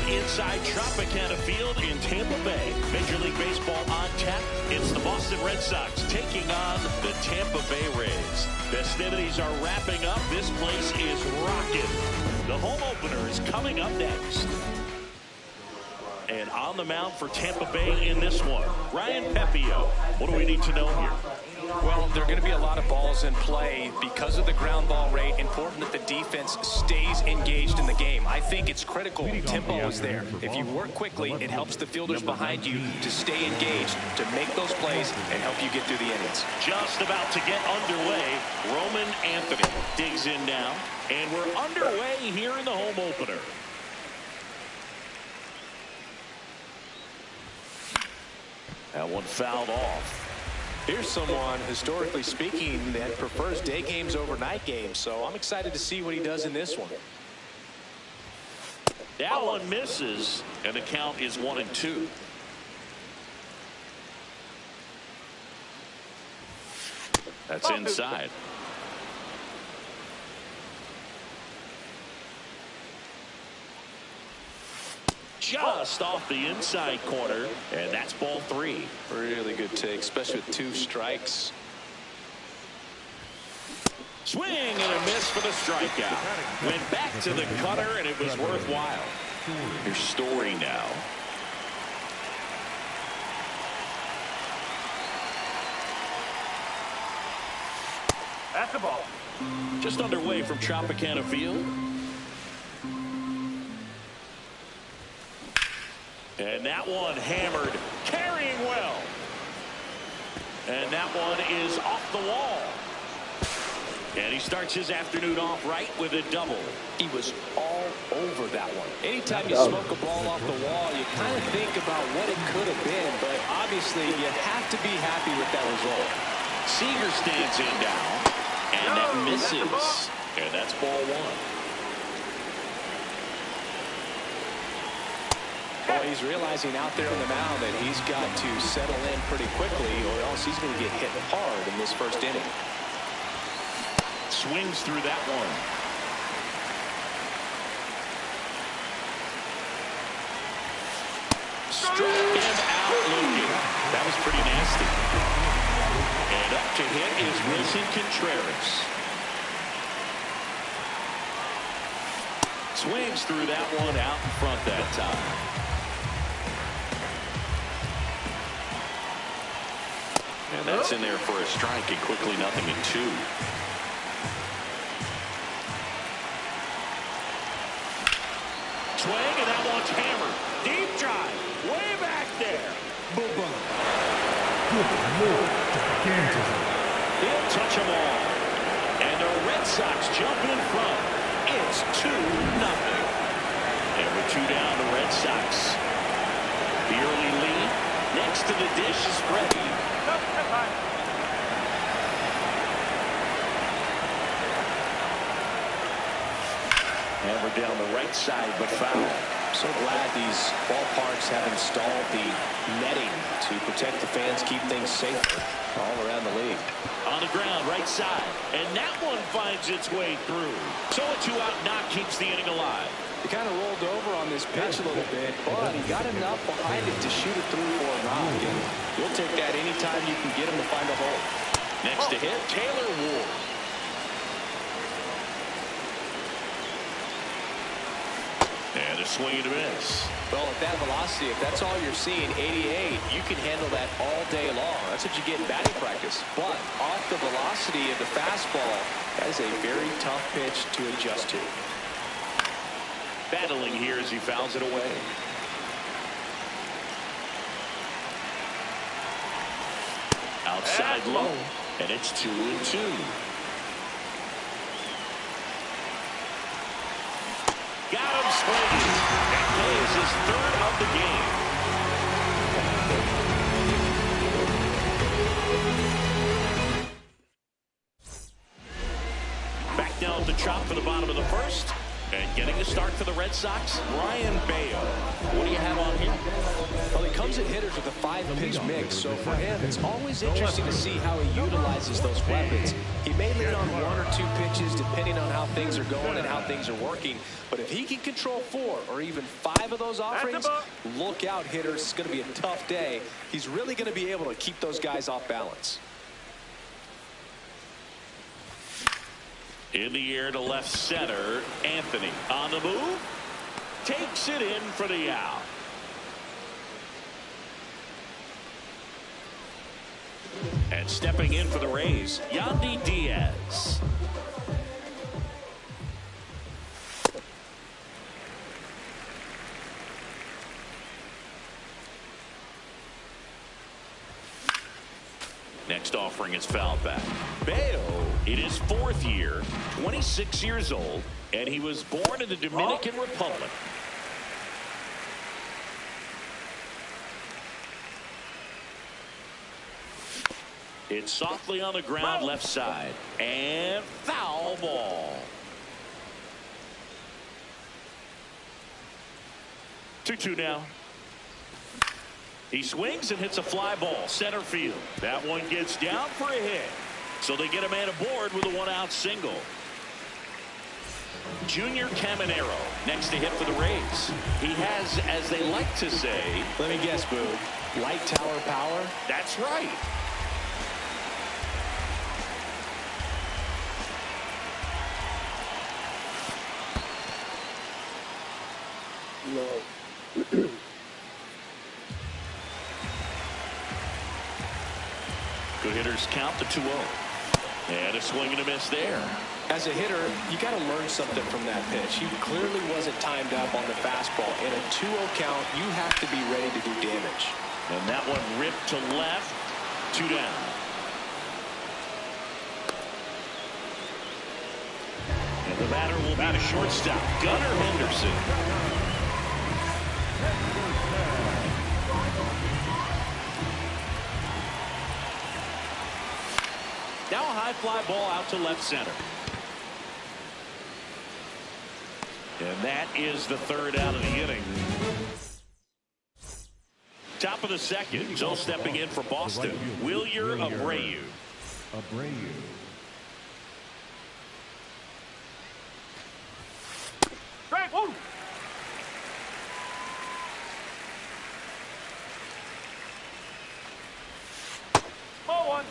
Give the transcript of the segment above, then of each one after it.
Inside Tropicana Field in Tampa Bay. Major League Baseball on tap. It's the Boston Red Sox taking on the Tampa Bay Rays. Festivities are wrapping up. This place is rocking. The home opener is coming up next. And on the mound for Tampa Bay in this one, Ryan Pepio. What do we need to know here? Well, there are going to be a lot of balls in play because of the ground ball rate. Important that the defense stays engaged in the game. I think it's critical tempo is there. If you work quickly, it helps the fielders behind you to stay engaged, to make those plays, and help you get through the innings. Just about to get underway. Roman Anthony digs in now, and we're underway here in the home opener. That one fouled off. Here's someone, historically speaking, that prefers day games over night games, so I'm excited to see what he does in this one. That one misses, and the count is 1-2. That's inside. Just off the inside corner, and that's ball 3. Really good take, especially with 2 strikes. Swing and a miss for the strikeout. Went back to the cutter, and it was worthwhile. Here's Story now. That's the ball. Just underway from Tropicana Field. And that one hammered, carrying well. And that one is off the wall. And he starts his afternoon off right with a double. He was all over that one. Anytime you smoke a ball off the wall, you kind of think about what it could have been, but obviously you have to be happy with that result. Seager stands in down, and that misses. And that's ball 1. Well, he's realizing out there on the mound that he's got to settle in pretty quickly, or else he's going to get hit hard in this first inning. Swings through that one. Struck him out looking. That was pretty nasty. And up to hit is Wilson Contreras. Swings through that one out in front that time. And That's in there for a strike, and quickly 0-2. Swing, and that one's hammered. Deep drive, way back there. Good Lord, gigantism. He'll touch them all. And the Red Sox jump in front. It's 2-0. And with 2 down, the Red Sox. The early lead. Next to the dish is Freddie. Hammer down the right side, but foul. So glad these ballparks have installed the netting to protect the fans, keep things safer all around the league. On the ground, right side. And that one finds its way through. So a 2-out knock keeps the inning alive. He kind of rolled over on this pitch a little bit, but he got enough behind it to shoot it through for a knock. And you'll take that anytime you can get him to find a hole. Next to hit, Taylor Ward. And a swing and a miss. Well, at that velocity, if that's all you're seeing, 88, you can handle that all day long. That's what you get in batting practice. But off the velocity of the fastball, that is a very tough pitch to adjust to. Battling here as he fouls it away. Outside low, and it's 2-2. Got him swinging. That plays his third of the game. Back down at the chop for the bottom of the first. And getting the start for the Red Sox, Ryan Baio. What do you have on him? Well, he comes at hitters with a 5-pitch mix, so for him, it's always interesting to see how he utilizes those weapons. He may lean on 1 or 2 pitches depending on how things are going and how things are working. But if he can control 4 or even 5 of those offerings, look out, hitters. It's going to be a tough day. He's really going to be able to keep those guys off balance. In the air to left center, Anthony on the move, takes it in for the out. And stepping in for the Rays, Yandy Diaz. Next offering is fouled back. Baio in his 4th year, 26 years old, and he was born in the Dominican Republic. It's softly on the ground left side, and foul ball. 2-2 now. He swings and hits a fly ball center field. That one gets down for a hit. So they get a man aboard with a 1-out single. Junior Caminero next to hit for the Rays. He has, as they like to say, Let me guess, Boo. Light tower power? That's right. No. Good hitters count the 2-0. And a swing and a miss there. As a hitter, you got to learn something from that pitch. He clearly wasn't timed up on the fastball. In a 2-0 count, you have to be ready to do damage. And that one ripped to left. 2 down. And the batter will be the shortstop, Gunnar Henderson. Now a high fly ball out to left center. And that is the 3rd out of the inning. Top of the 2nd, Joe stepping in for Boston. Wilyer Abreu. Strike one. Ball 1.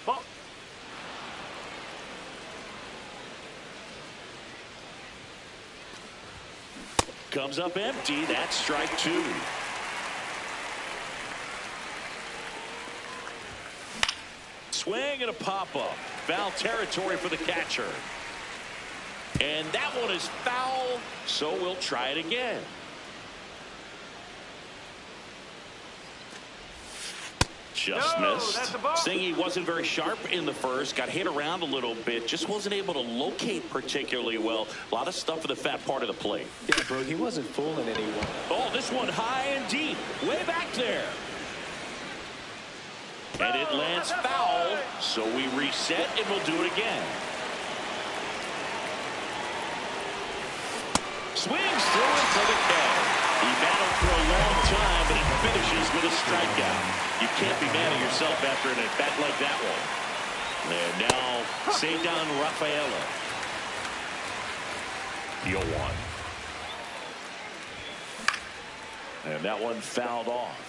Ball. Comes up empty. That's strike two. Swing and a pop-up. Foul territory for the catcher. And that one is foul, so we'll try it again. Just missed. Singy wasn't very sharp in the first. Got hit around a little bit. Just wasn't able to locate particularly well. A lot of stuff for the fat part of the plate. Yeah, bro, he wasn't fooling anyone. Oh, this one high and deep. Way back there. And it lands foul, so we reset and we'll do it again. Swings through it for the catch. He battled for a long time, but he finishes with a strikeout. You can't be mad at yourself after an at-bat like that one. And now, Cedon Rafaela. The 0-1. And that one fouled off.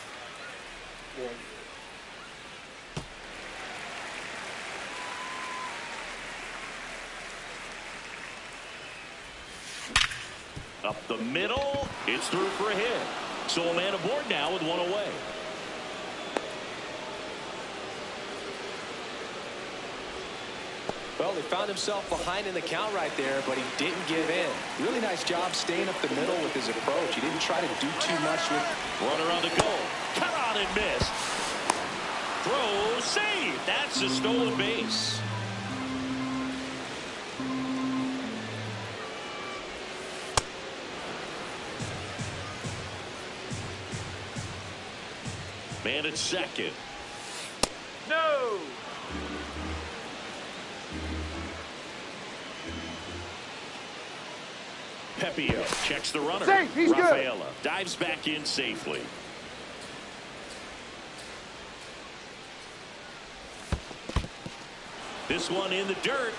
Up the middle, it's through for a hit. So a man aboard now with one away. Well, he found himself behind in the count right there, but he didn't give in. Really nice job staying up the middle with his approach. He didn't try to do too much with. Runner on the goal. Cut on and miss. Throw, save. That's a stolen base. Man at second. No. Pepio checks the runner. Safe, he's Rafaela good. dives back in safely. This one in the dirt.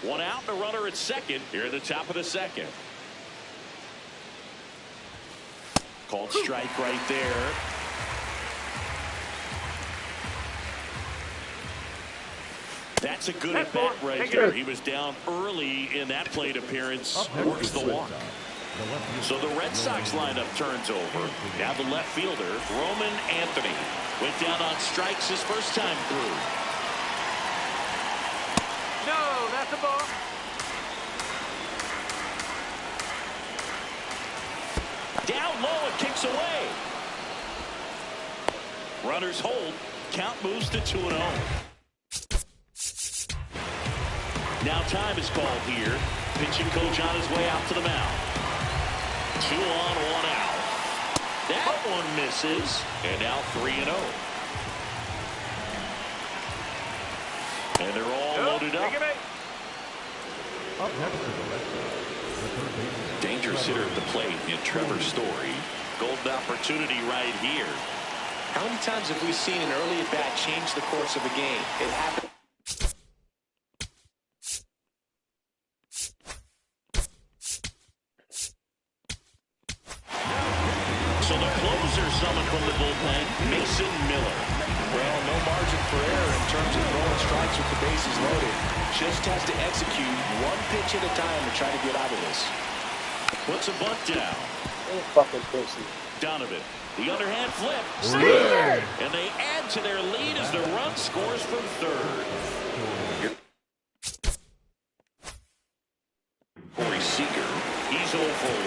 One out, and a runner at second here at the top of the second. Called strike right there. That's a good at bat right there. He was down early in that plate appearance. Works the walk. So the Red Sox lineup turns over. Now the left fielder, Roman Anthony, went down on strikes his first time through. No, that's a ball. Down low and kicks away. Runners hold. Count moves to 2-0. Now time is called here. Pitching coach on his way out to the mound. 2 on, 1 out. That one misses. And now 3-0. And they're all loaded up. Dangerous hitter at the plate in Trevor Story. Golden opportunity right here. How many times have we seen an early at bat change the course of a game? It happened. So the closer summoned from the bullpen, Mason Miller. Well, no margin for error in terms of throwing strikes with the bases loaded. Just has to execute one pitch at a time to try to get out of this. Puts a bunt down. Fucking pussy. Donovan, the underhand flip. And they add to their lead as the run scores from third. Corey Seager, he's 0 for 1.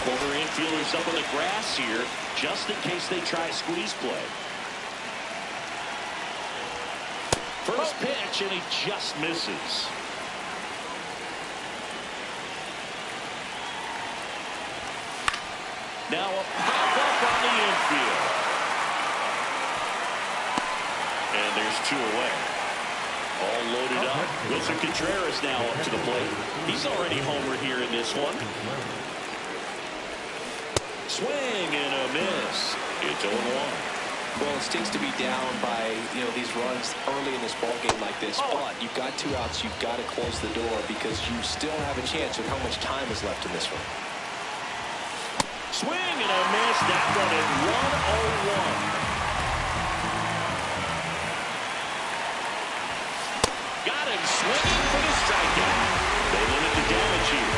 Corner infielders up on the grass here, just in case they try squeeze play. First pitch, and he just misses. Now a pop-up on the infield. And there's 2 away. All loaded up. Wilson Contreras now up to the plate. He's already homered here in this one. Swing and a miss. It's 0-1. Well, it stinks to be down by, these runs early in this ball game like this, but you've got 2 outs. You've got to close the door because you still have a chance with how much time is left in this one. Swing and a miss. That one at 101. Got him swinging for the strikeout. They limit the damage here.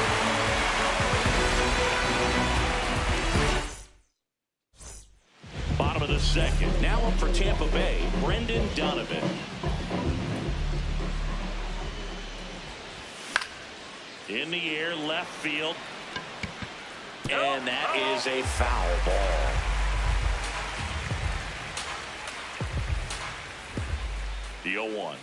Bottom of the second. Now up for Tampa Bay, Brendan Donovan. In the air, left field. And that is a foul ball. The 0-1.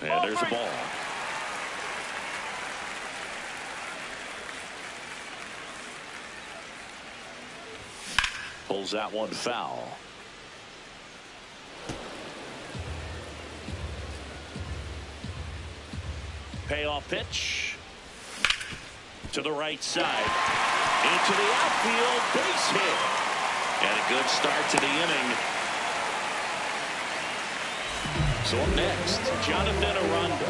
And there's a ball. Pulls that one foul. Payoff pitch. To the right side. Into the outfield. Base hit. And a good start to the inning. So up next, Jonathan Aranda.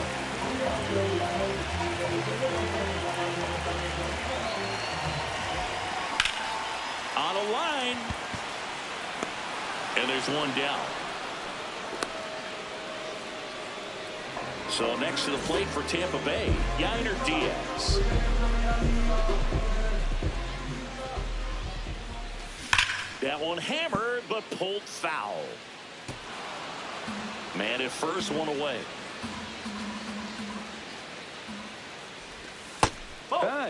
On a line. And there's one down. So next to the plate for Tampa Bay, Yainer Diaz. That one hammered, but pulled foul. Man at first, one away.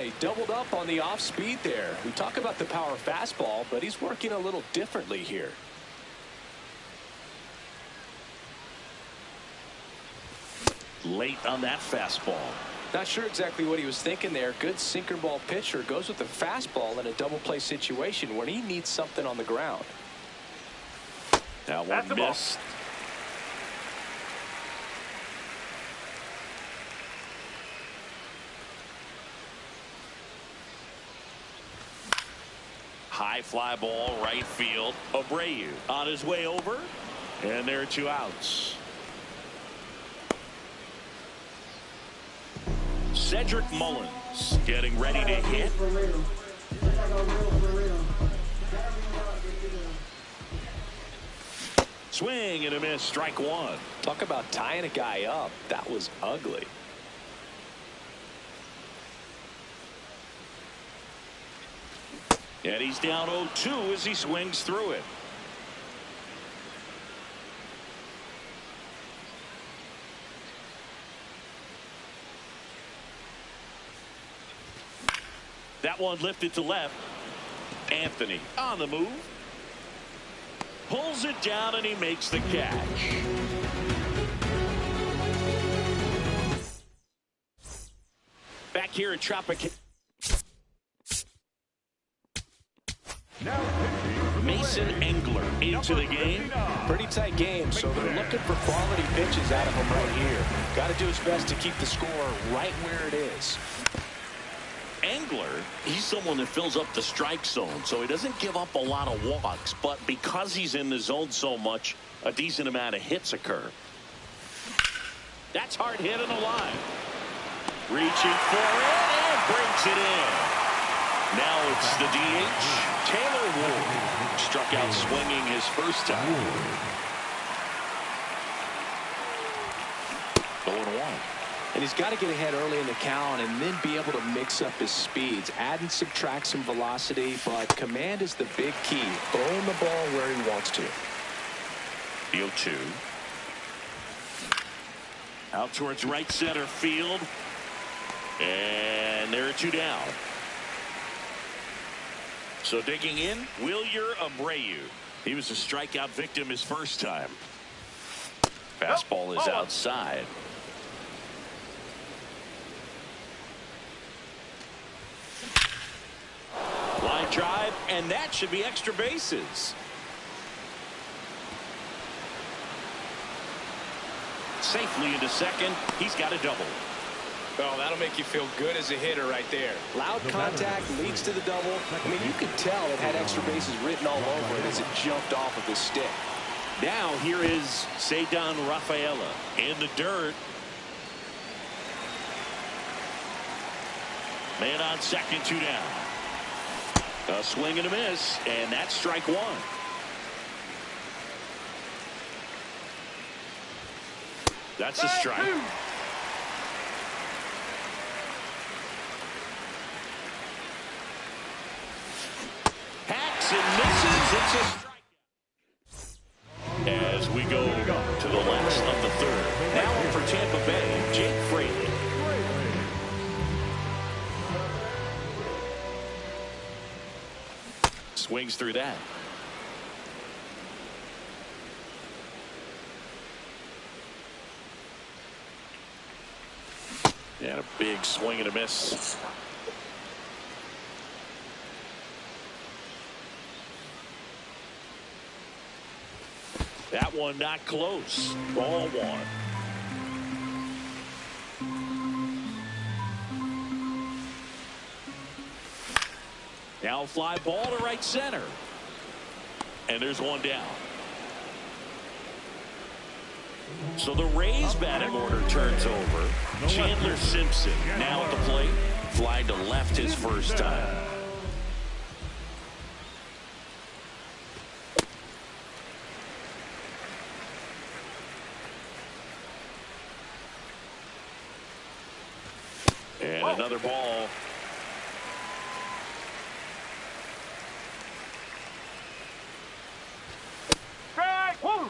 He doubled up on the off speed there. We talk about the power fastball, but he's working a little differently here. Late on that fastball. Not sure exactly what he was thinking there. Good sinker ball pitcher goes with the fastball in a double play situation when he needs something on the ground. That one missed. High fly ball, right field. Abreu on his way over. And there are 2 outs. Cedric Mullins getting ready to hit. Swing and a miss, strike 1. Talk about tying a guy up. That was ugly. And he's down 0-2 as he swings through it. That one lifted to left. Anthony on the move. Pulls it down and he makes the catch. Back here at Tropic. Mason Engler into the game. Pretty tight game, so they're looking for quality pitches out of him right here. Got to do his best to keep the score right where it is. Engler, he's someone that fills up the strike zone, so he doesn't give up a lot of walks, but because he's in the zone so much, a decent amount of hits occur. That's hard hit on the line. Reaching for it and brings it in. Now it's the DH, Taylor Ward. Struck out swinging his first time. 0-1. And he's got to get ahead early in the count and then be able to mix up his speeds. Add and subtract some velocity, but command is the big key. Throwing the ball where he wants to. The 0-2. Out towards right center field. And there are 2 down. So digging in, Wilyer Abreu. He was a strikeout victim his first time. Fastball is outside. Line drive, and that should be extra bases. Safely into second. He's got a double. Oh, that'll make you feel good as a hitter right there. Loud contact leads to the double. I mean, you could tell it had extra bases written all over it as it jumped off of his stick. Now here is Cedon Rafaela in the dirt. Man on second, 2 down. A swing and a miss, and that's strike one. That's a strike. Hacks and misses. It's a strike. As we go to the last of the third. Now in for Tampa Bay, Jake Fraley. Swings through that. And a big swing and a miss. That one not close. Ball one. Now fly ball to right center. And there's one down. So the Rays batting order turns over. Chandler Simpson now at the plate. Flying to left his first time. And another ball. Strike one.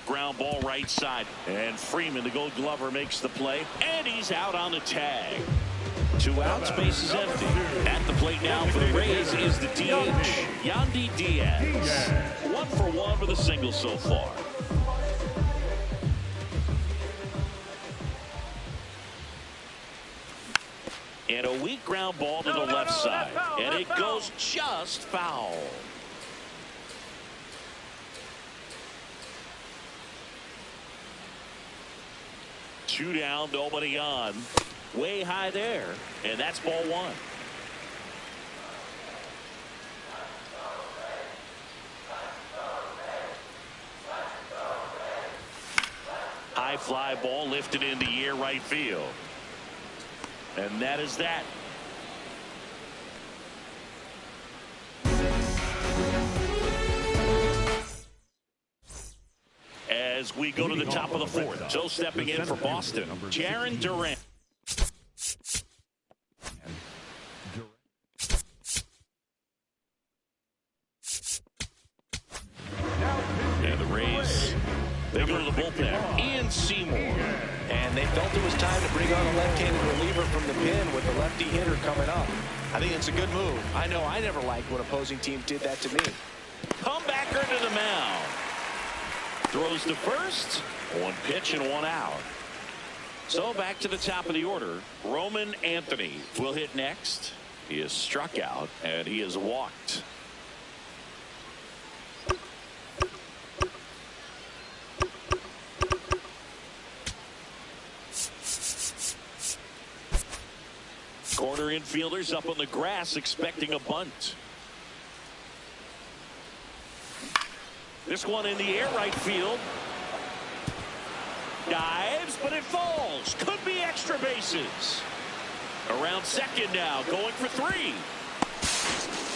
Ground ball right side. And Freeman, the Gold Glover, makes the play. And he's out on the tag. 2 outs, base is empty. At the plate now for the Rays is the DH, Yandy Diaz. 1 for 1 with a single so far. And a weak ground ball to the left side. And it goes just foul. Two down, nobody on. Way high there. And that's ball one. High fly ball lifted in the air right field. And that is that. As we go to the top of the fourth. So stepping in for Boston, Jarren Duran. And the Rays, they go to the bullpen. Ian Seymour. And they felt it was time to bring on a left-handed reliever from the pen with the lefty hitter coming up. I think it's a good move. I know I never liked when opposing teams did that to me. Comebacker to the mound. Throws to first. 1 pitch and 1 out. So back to the top of the order. Roman Anthony will hit next. He is struck out and he is walked. Corner infielders up on the grass expecting a bunt. This one in the air right field. Dives, but it falls. Could be extra bases. Around second now, going for 3.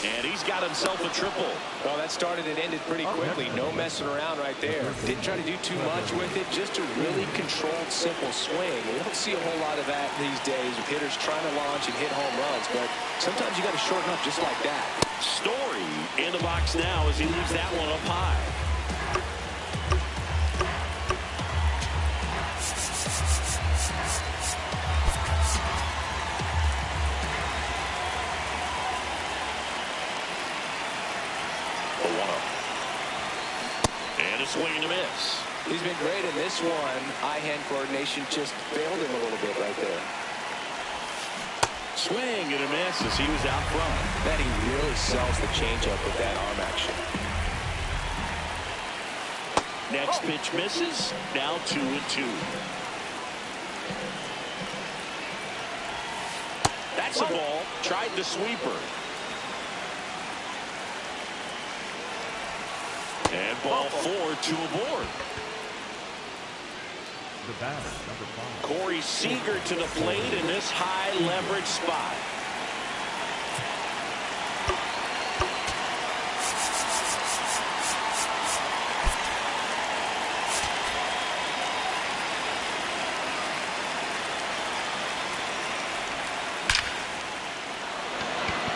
And he's got himself a triple. Well, that started and ended pretty quickly. No messing around right there. Didn't try to do too much with it. Just a really controlled, simple swing. We don't see a whole lot of that these days with hitters trying to launch and hit home runs. But sometimes you got to shorten up just like that. Story in the box now as he leaves that one up high. And a swing and a miss. He's been great in this one. Eye-hand coordination just failed him a little bit right there. Swing and a miss as he was out front. That he really sells the changeup with that arm action. Next pitch misses. Now 2-2. That's a ball. Tried the sweeper. And ball 4, 2 aboard. The batter, number 5. Corey Seager to the plate in this high leverage spot.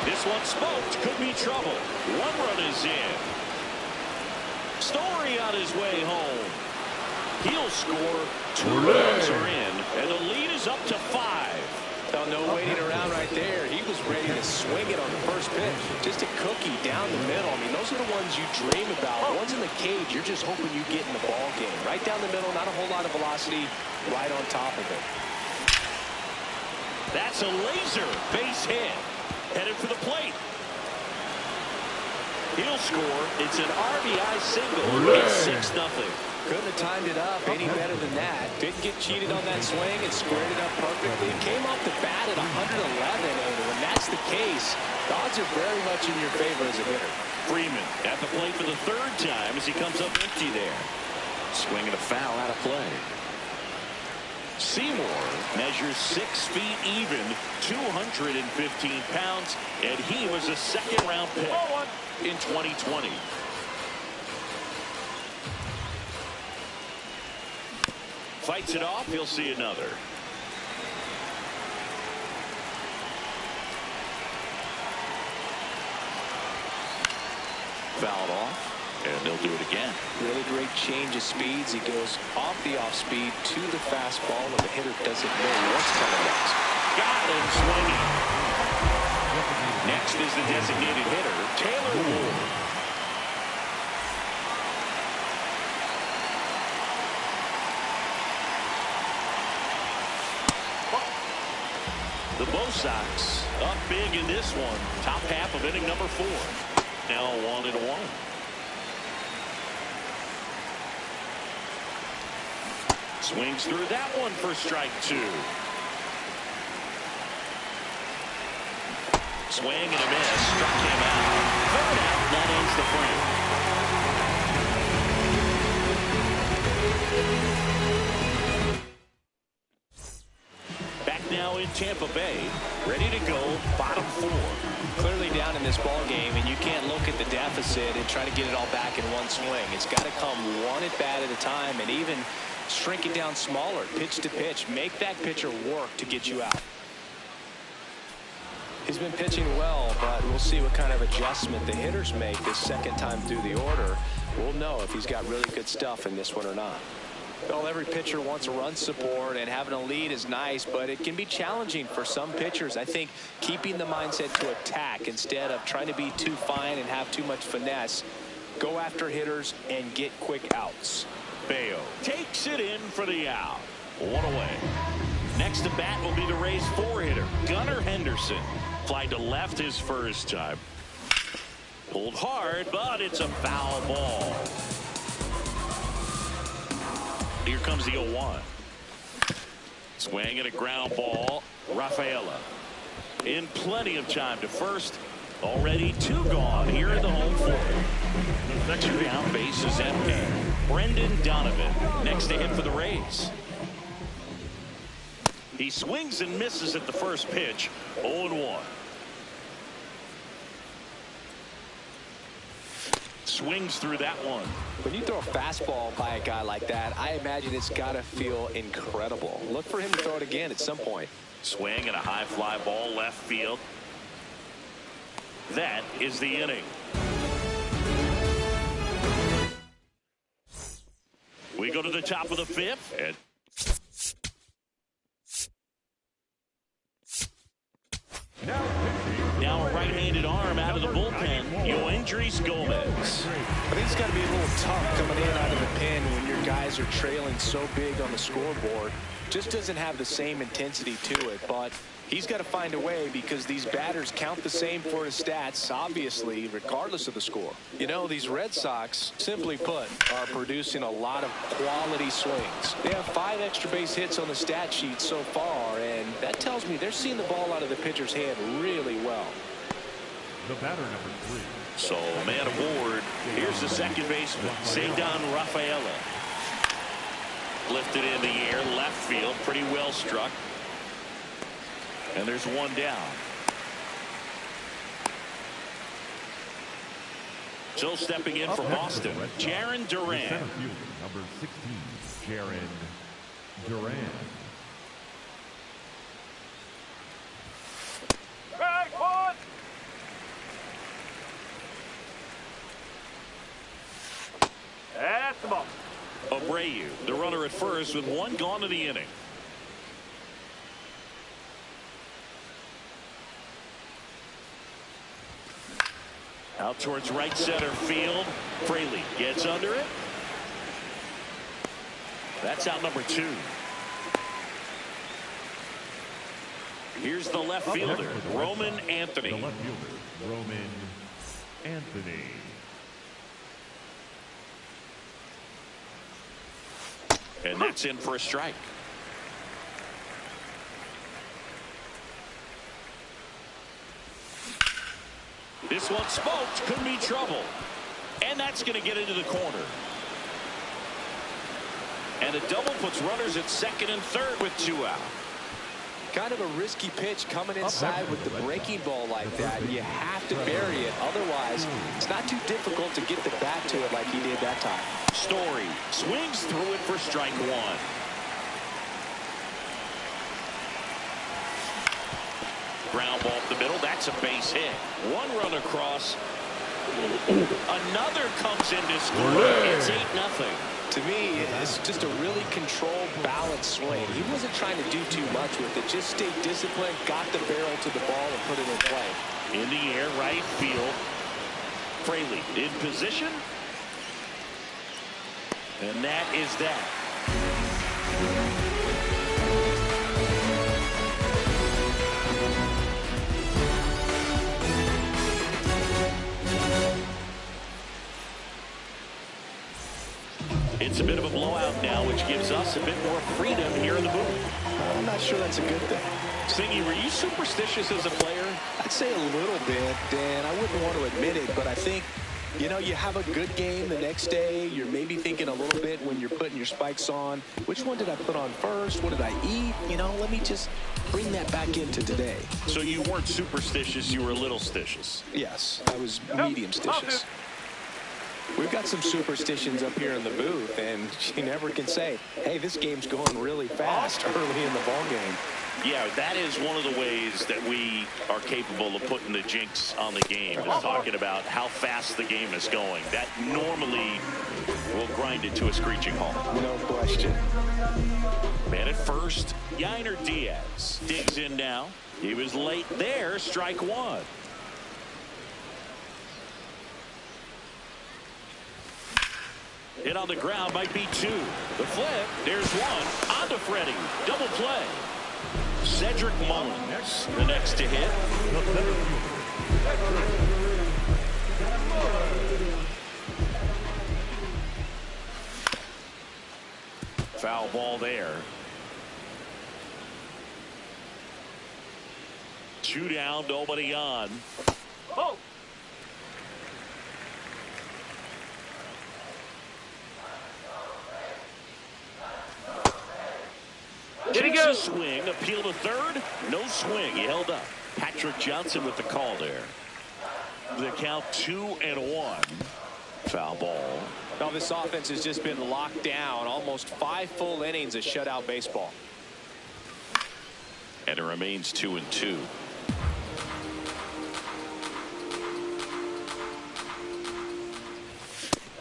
This one smoked. Could be trouble. 1 run is in. Story on his way home. He'll score. 2 runs are in, and the lead is up to 5. Oh, no waiting around right there. He was ready to swing it on the first pitch. Just a cookie down the middle. I mean, those are the ones you dream about. Ones in the cage, you're just hoping you get in the ball game. Right down the middle, not a whole lot of velocity, right on top of it. That's a laser base hit. Headed for the plate. He'll score. It's an RBI single. It's 6-0. Couldn't have timed it up any better than that. Didn't get cheated on that swing and squared it up perfectly. It came off the bat at 111, and when that's the case, the odds are very much in your favor as a hitter. Freeman at the plate for the 3rd time as he comes up empty there. Swing and a foul out of play. Seymour measures 6 feet even, 215 pounds, and he was a 2nd-round pick in 2020. Fights it off. He'll see another. Fouled off. And they'll do it again. Really great change of speeds. He goes off the off speed to the fastball, and the hitter doesn't know what's coming next. Got him swinging. Next is the designated hitter, Taylor Ward. The Bo Sox up big in this one. Top half of inning number 4. Now 1-1. Swings through that one for strike 2. Swing and a miss. Struck him out. 3rd out. That ends the frame. Back now in Tampa Bay. Ready to go. Bottom 4. Clearly down in this ball game, and you can't look at the deficit and try to get it all back in one swing. It's got to come one at bat at a time, and even shrink it down smaller, pitch to pitch. Make that pitcher work to get you out. He's been pitching well, but we'll see what kind of adjustment the hitters make this 2nd time through the order. We'll know if he's got really good stuff in this one or not. Well, every pitcher wants a run support, and having a lead is nice, but it can be challenging for some pitchers. I think keeping the mindset to attack instead of trying to be too fine and have too much finesse. Go after hitters and get quick outs. Bayo takes it in for the out. 1 away. Next to bat will be the Rays 4-hitter, Gunnar Henderson. Fly to left his first time. Pulled hard, but it's a foul ball. Here comes the 0-1. Swing and a ground ball. Rafaela in plenty of time to first. Already 2 gone here in the home 4th. 2 down, base is empty. Brendan Donovan next to him for the Rays. He swings and misses at the first pitch. 0-1. Swings through that one. When you throw a fastball by a guy like that, I imagine it's got to feel incredible. Look for him to throw it again at some point. Swing and a high fly ball left field. That is the inning. We go to the top of the 5th. And now a right-handed arm out of the bullpen, Yoendrys Gomez. I think it's got to be a little tough coming in out of the pen when you're guys are trailing so big on the scoreboard, just doesn't have the same intensity to it. But he's got to find a way, because these batters count the same for his stats, obviously, regardless of the score. You know, these Red Sox, simply put, are producing a lot of quality swings. They have 5 extra base hits on the stat sheet so far, and that tells me they're seeing the ball out of the pitcher's hand really well. The batter, number 3. So, man aboard. Here's the second baseman, Cedon Rafaela. Lifted in the air, left field, pretty well struck. And there's one down. So stepping in for Boston, Jarren Duran. Center fielder, number 16, Jarren Duran. Strike one. That's the ball. Abreu, the runner at first with one gone in the inning. Out towards right center field. Fraley gets under it. That's out number 2. Here's the left fielder, Roman Anthony. The left fielder, Roman Anthony. And that's in for a strike. This one smoked, could be trouble. And that's going to get into the corner. And a double puts runners at second and third with 2 out. Kind of a risky pitch coming inside with the breaking ball like that. You have to bury it. Otherwise, it's not too difficult to get the bat to it like he did that time. Story swings through it for strike 1. Ground ball up the middle. That's a base hit. One run across. Another comes in to score. It's 8-0. To me, it's just a really controlled, balanced swing. He wasn't trying to do too much with it. Just stayed disciplined, got the barrel to the ball, and put it in play. In the air, right field. Fraley in position. And that is that. It's a bit of a blowout now, which gives us a bit more freedom here in the booth. I'm not sure that's a good thing. Singy, were you superstitious as a player? I'd say a little bit, Dan. I wouldn't want to admit it, but I think, you know, you have a good game the next day. You're maybe thinking a little bit when you're putting your spikes on. Which one did I put on first? What did I eat? You know, let me just bring that back into today. So you weren't superstitious, you were a little stitious. Yes, I was medium stitious. We've got some superstitions up here in the booth, and you never can say, hey, this game's going really fast early in the ball game. Yeah, that is one of the ways that we are capable of putting the jinx on the game, is talking about how fast the game is going. That normally will grind it to a screeching halt. No question. Man at first, Yainer Diaz digs in now. He was late there, strike 1. Hit on the ground might be 2. The flip, there's 1. On to Freddie. Double play. Cedric Mullins, the next to hit. Foul ball there. 2 down, nobody on. Oh. Did he go? Swing, appeal to third. No swing. He held up. Patrick Johnson with the call there. The count 2-1. Foul ball. Now this offense has just been locked down. Almost 5 full innings of shutout baseball. And it remains 2-2.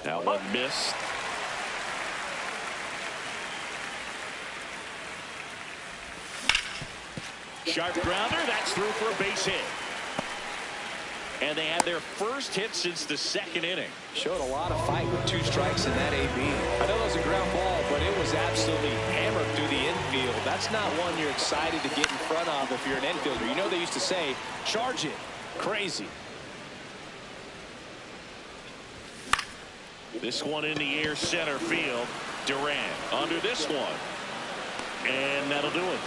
That one missed. Sharp grounder, that's through for a base hit. And they had their first hit since the 2nd inning. Showed a lot of fight with 2 strikes in that AB. I know it was a ground ball. was absolutely hammered through the infield. That's not one you're excited to get in front of if you're an infielder. You know they used to say, charge it. Crazy. This one in the air center field. Durant under this one. And that'll do it.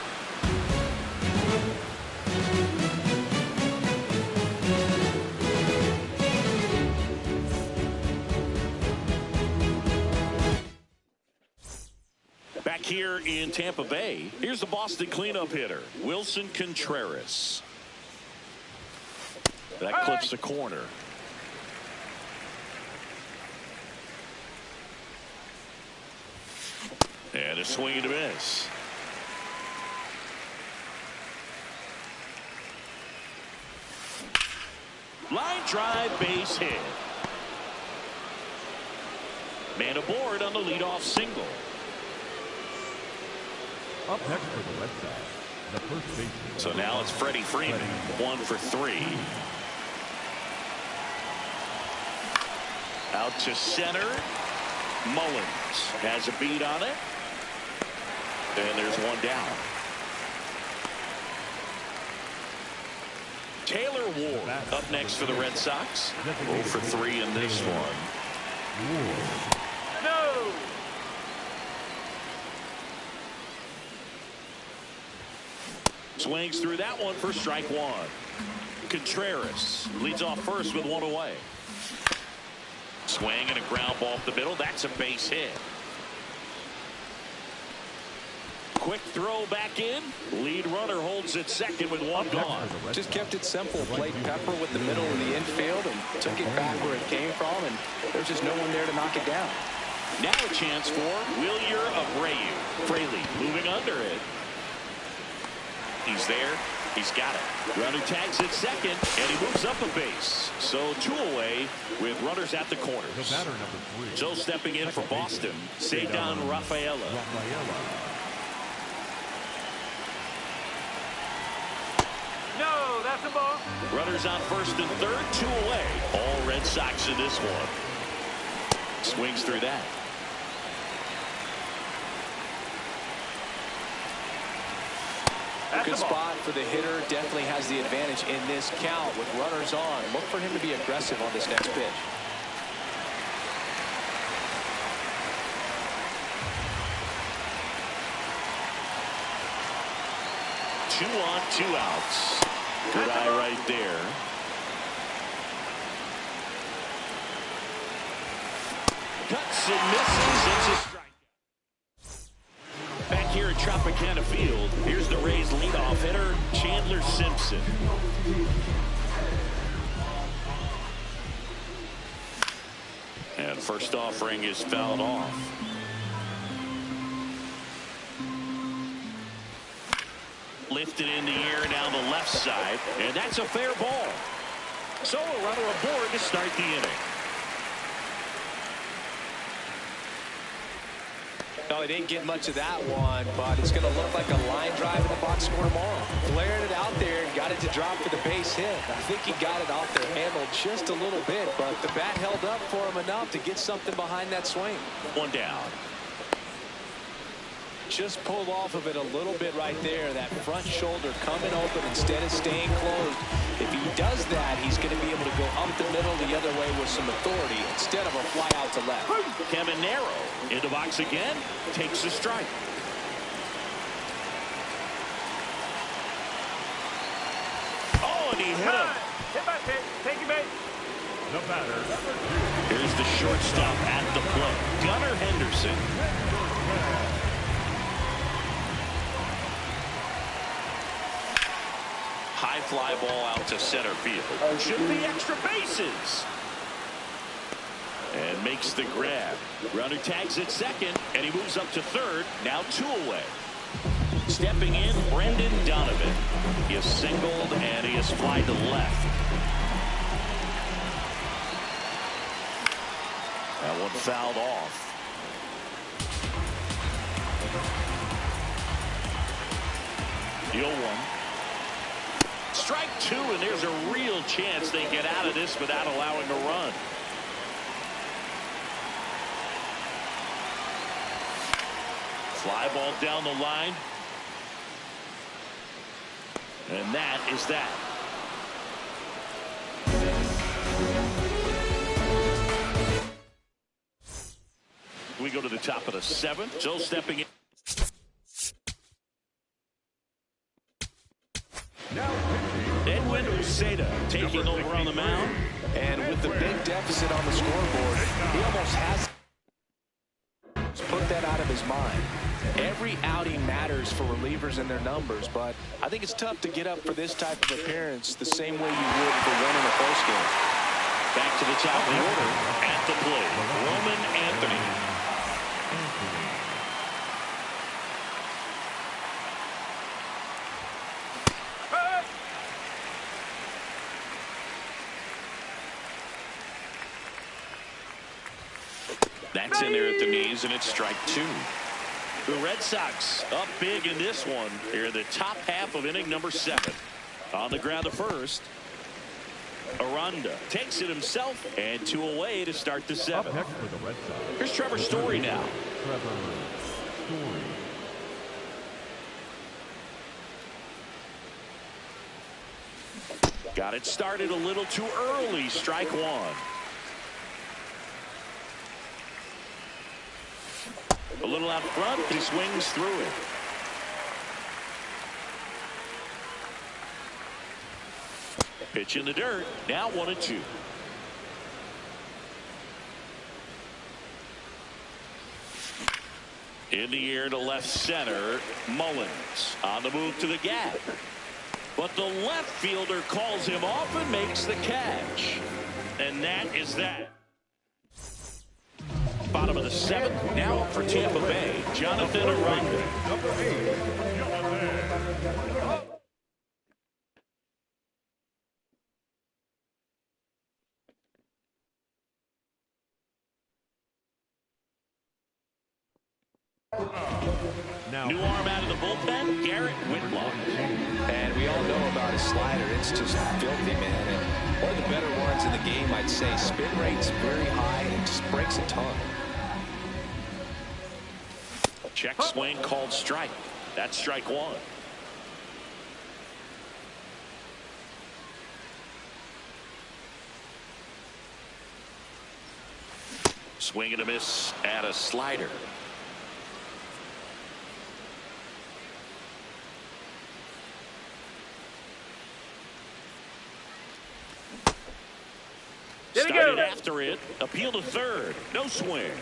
Back here in Tampa Bay, here's the Boston cleanup hitter, Wilson Contreras. That clips the corner. And a swing and a miss. Line drive, base hit. Man aboard on the leadoff single. Up next for the Red Sox, the first baseman. So now it's Freddie Freeman, 1 for 3. Out to center. Mullins has a beat on it. And there's one down. Taylor Ward up next for the Red Sox. 0 for 3 in this one. No. Swings through that one for strike 1. Contreras leads off first with 1 away. Swing and a ground ball up the middle. That's a base hit. Quick throw back in. Lead runner holds it second with 1 gone. Just kept it simple. Played Pepper with the middle of the infield and took it back where it came from, and there's just no one there to knock it down. Now a chance for Wilyer Abreu. Fraley moving under it. He's there. He's got it. Runner tags at second, and he moves up a base. So 2 away with runners at the corners. So stepping in for Boston, Cedar Rafaela. No, that's a ball. Runners on first and third, 2 away. All Red Sox in this one. Swings through that. Good spot for the hitter. Definitely has the advantage in this count with runners on. Look for him to be aggressive on this next pitch. Two on, 2 outs. Good eye right there. Cuts and misses. It's a strike. Back here at Tropicana Field, here's the Rays leadoff hitter, Chandler Simpson. And first offering is fouled off. Lifted in the air down the left side, and that's a fair ball. So a runner aboard to start the inning. No, they didn't get much of that one, but it's going to look like a line drive in the box score tomorrow. Flared it out there and got it to drop for the base hit. I think he got it off the handle just a little bit, but the bat held up for him enough to get something behind that swing. 1 down. Just pulled off of it a little bit right there. That front shoulder coming open instead of staying closed. If he does that, he's going to be able to go up the middle the other way with some authority instead of a fly out to left. Caminero in the box again, takes a strike. Oh, and he hit him. Hit by pitch. Take your base. The batter. Here's the shortstop at the plate, Gunnar Henderson. High fly ball out to center field. Should be extra bases. And makes the grab. Runner tags at second, and he moves up to third. Now 2 away. Stepping in, Brendan Donovan. He has singled, and he has flied to left. That one fouled off. The 0-1. Strike 2, and there's a real chance they get out of this without allowing a run. Fly ball down the line. And that is that. We go to the top of the 7th. Still stepping in. Edwin Uceda taking over on the mound. And with the big deficit on the scoreboard, he almost has put that out of his mind. Every outing matters for relievers and their numbers, but I think it's tough to get up for this type of appearance the same way you would for winning a first game. Back to the top of the order at the plate, Roman Anthony. That's in there at the knees, and it's strike 2. The Red Sox up big in this one here in the top half of inning number 7. On the ground to first. Aranda takes it himself, and 2 away to start the 7th. Next for the Red Sox. Here's Trevor Story now. Trevor Story. Got it started a little too early. Strike 1. A little out front, he swings through it. Pitch in the dirt. Now 1-2. In the air to left center. Mullins on the move to the gap. But the left fielder calls him off and makes the catch. And that is that. Bottom of the 7th. Now for Tampa Bay, Jonathan Aranda. Number 8, Jonathan. Now, new arm out of the bullpen, Garrett Whitlock. And we all know about his slider. It's just filthy, man. And one of the better ones in the game, I'd say. Spin rate's very high and just breaks a ton. Check swing called strike. That's strike 1. Swing and a miss at a slider. Started after it. Appeal to third. No swing.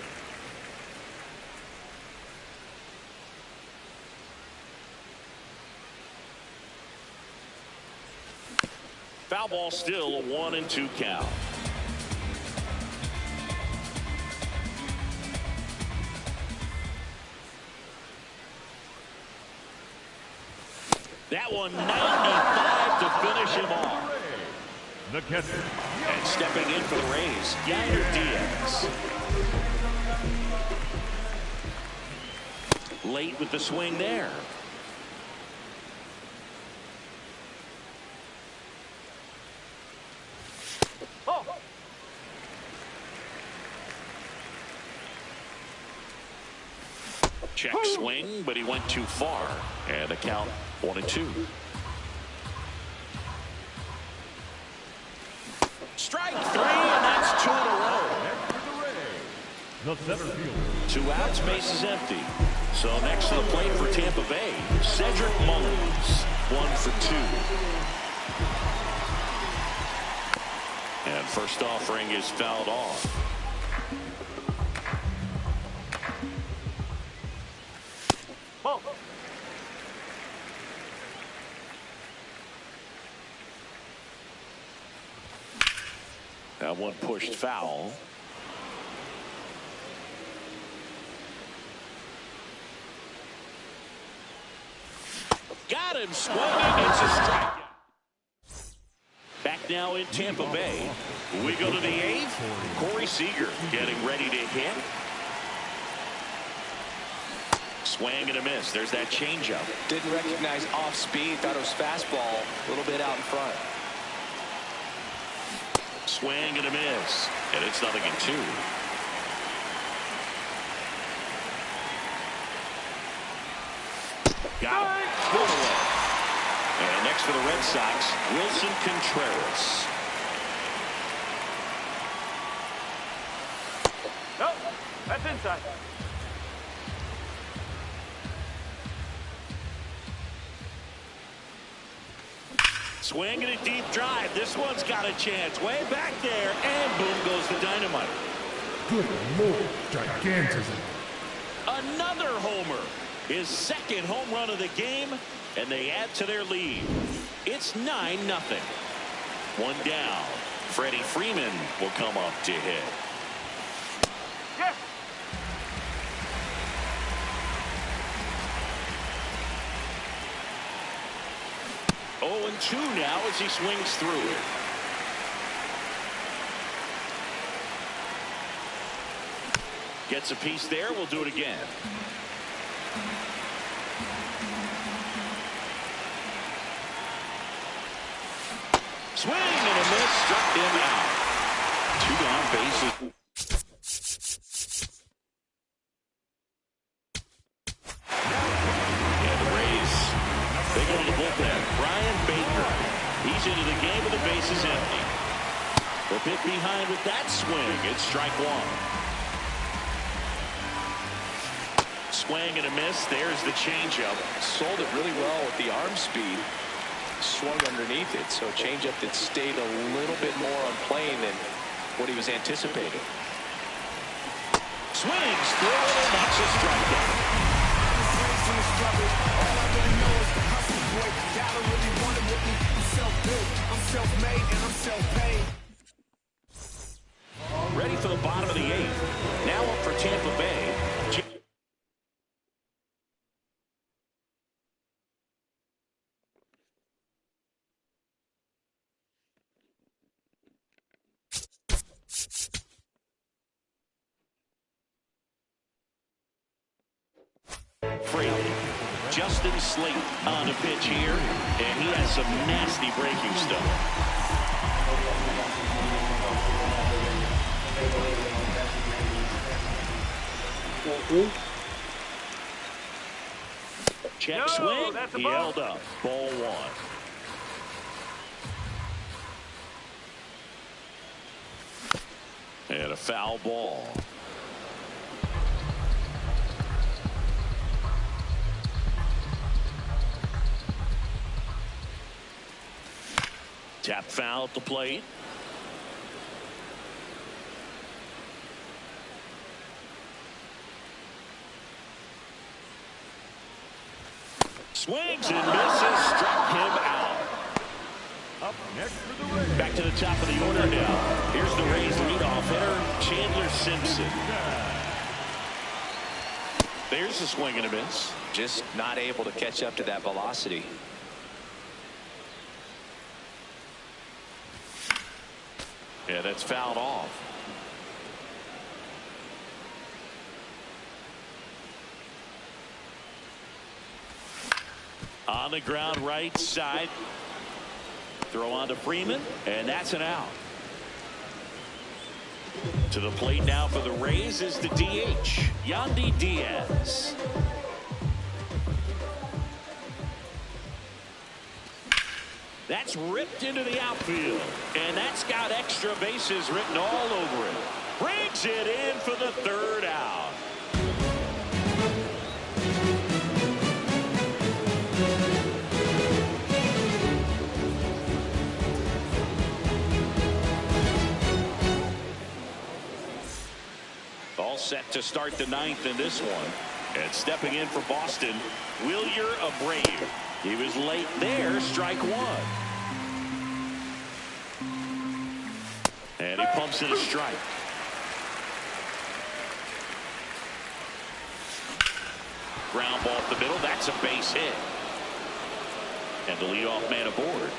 Foul ball, still a 1-2 count. That one 95 to finish him off. The catcher. And stepping in for the Rays, Yair Diaz. Late with the swing there. Check swing, but he went too far. And the count 1-2. Strike 3, and that's 2 in a row. The center fielder. 2 outs, base is empty. So next to the plate for Tampa Bay, Cedric Mullins, 1 for 2. And first offering is fouled off. That one pushed foul. Got him swinging. It's a strikeout. Back now in Tampa Bay. We go to the 8th. Corey Seager getting ready to hit. Swing and a miss. There's that changeup. Didn't recognize off speed. Thought it was fastball. A little bit out in front. Swing and a miss. And it's 0-2. Got him. One away. And next for the Red Sox, Wilson Contreras. Nope, that's inside. Swinging a deep drive. This one's got a chance. Way back there. And boom goes the dynamite. Good Lord, gigantism. Another homer. His second home run of the game. And they add to their lead. It's 9-0. One down. Freddie Freeman will come up to hit. Yes. 0-2 now as he swings through it. Gets a piece there. We'll do it again. Swing and a miss. Struck him out. 2 down, bases. And the Rays, they go to the bullpen. Brian Baker. He's into the game with the bases empty. A bit behind with that swing. It's strike one. Swing and a miss. There's the changeup. Sold it really well with the arm speed. Swung underneath it, so a changeup that stayed a little bit more on plane than what he was anticipating. Swings through it and knocks a strikeout. Ready for the bottom of the 8th. Now up for Tampa Bay. Justin Slate on the pitch here, and he has some nasty breaking stuff. Check swing, he held up. Ball 1. And a foul ball. Tap foul at the plate. Swings and misses. Struck him out. Up next for the Rays. Back to the top of the order now. Here's the Rays leadoff hitter, Chandler Simpson. There's a swing and a miss. Just not able to catch up to that velocity. Yeah, that's fouled off. On the ground right side. Throw on to Freeman, and that's an out. To the plate now for the Rays is the DH, Yandy Diaz. That's ripped into the outfield, and that's got extra bases written all over it. Brings it in for the 3rd out. All set to start the 9th in this one. And stepping in for Boston, Wilyer Abreu. He was late there, strike 1. And he pumps in a strike. Ground ball up the middle. That's a base hit. And the leadoff man aboard.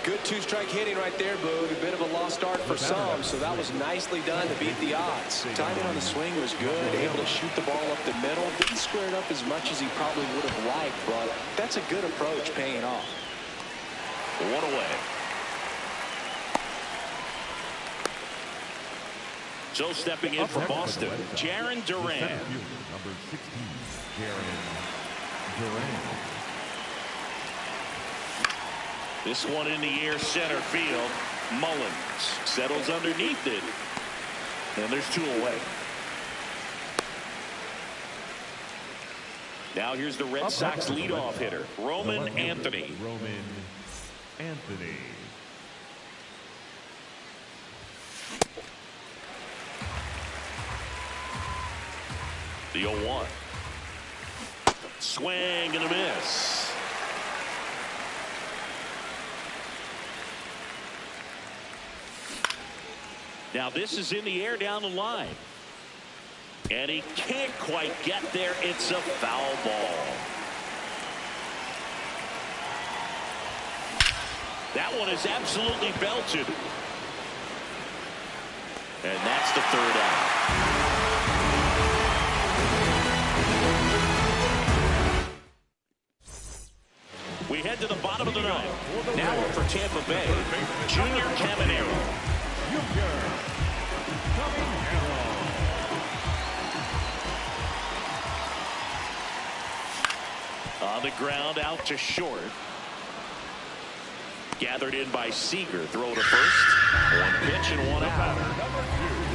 Good 2-strike hitting right there, Boog. A bit of a lost art for some, so that was nicely done to beat the odds. Timing on the swing was good, able to shoot the ball up the middle. Didn't square it up as much as he probably would have liked, but that's a good approach paying off. 1 away. So stepping in for Boston, Jarren Duran. Number 16, Jarren Durant. This one in the air center field. Mullins settles underneath it. And there's 2 away. Now here's the Red Sox leadoff hitter, Roman Anthony. Roman Anthony. The 0-1. Swing and a miss. Now this is in the air down the line. And he can't quite get there. It's a foul ball. That one is absolutely belted. And that's the 3rd out. We head to the bottom of the 9th. Now up for Tampa Bay, Junior Caminero. On the ground, out to short. Gathered in by Seager. Throw to first. 1 pitch and 1 out.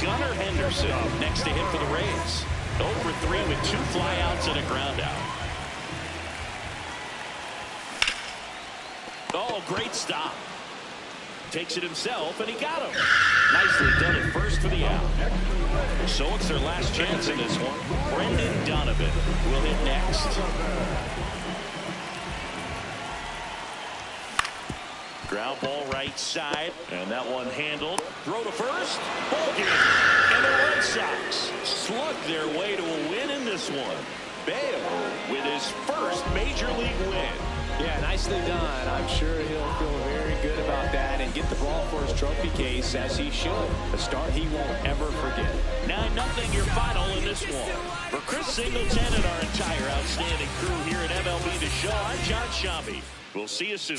Gunnar Henderson next to him for the Rays. 0 for 3 with 2 flyouts and a ground out. Oh, great stop. Takes it himself, and he got him. Nicely done at first for the out. So it's their last chance in this one. Brendan Donovan will hit next. Ground ball right side, and that one handled. Throw to first. Ball game. And the Red Sox slug their way to a win in this one. Bayo with his first major league win. Yeah, nicely done. I'm sure he'll feel very good about that and get the ball for his trophy case, as he should. A start he won't ever forget. 9-0 your final in this one. For Chris Singleton and our entire outstanding crew here at MLB The Show, I'm John Shambi. We'll see you soon.